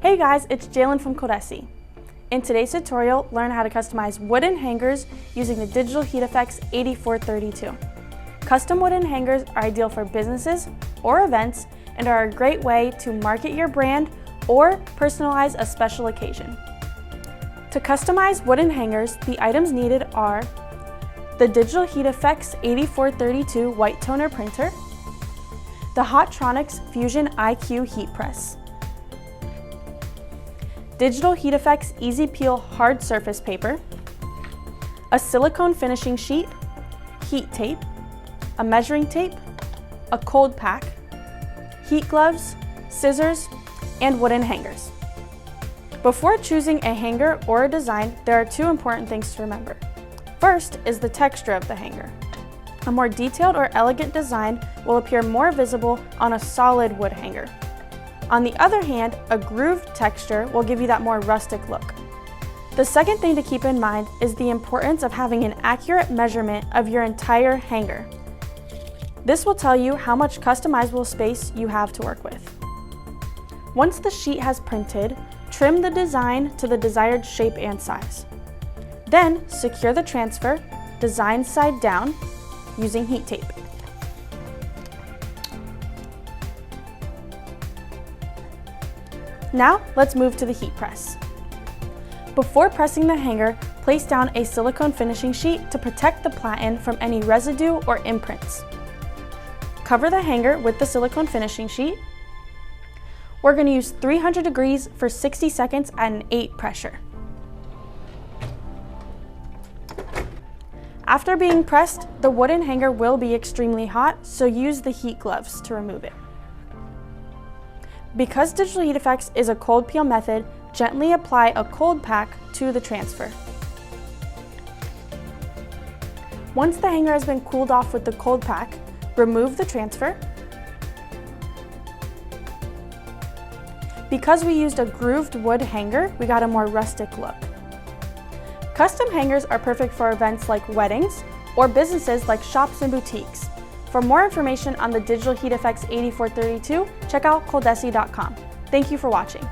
Hey guys, it's Jailin from ColDesi. In today's tutorial, learn how to customize wooden hangers using the DigitalHeat FX 8432. Custom wooden hangers are ideal for businesses or events and are a great way to market your brand or personalize a special occasion. To customize wooden hangers, the items needed are the DigitalHeat FX 8432 white toner printer, the Hotronix Fusion IQ heat press, DigitalHeat FX EZPeel hard surface paper, a silicone finishing sheet, heat tape, a measuring tape, a cold pack, heat gloves, scissors, and wooden hangers. Before choosing a hanger or a design, there are two important things to remember. First is the texture of the hanger. A more detailed or elegant design will appear more visible on a solid wood hanger. On the other hand, a grooved texture will give you that more rustic look. The second thing to keep in mind is the importance of having an accurate measurement of your entire hanger. This will tell you how much customizable space you have to work with. Once the sheet has printed, trim the design to the desired shape and size. Then secure the transfer, design side down, using heat tape. Now, let's move to the heat press. Before pressing the hanger, place down a silicone finishing sheet to protect the platen from any residue or imprints. Cover the hanger with the silicone finishing sheet. We're going to use 300 degrees for 60 seconds at an 8 pressure. After being pressed, the wooden hanger will be extremely hot, so use the heat gloves to remove it. Because DigitalHeat FX is a cold peel method, gently apply a cold pack to the transfer. Once the hanger has been cooled off with the cold pack, remove the transfer. Because we used a grooved wood hanger, we got a more rustic look. Custom hangers are perfect for events like weddings or businesses like shops and boutiques. For more information on the DigitalHeat FX 8432, check out ColDesi.com. Thank you for watching.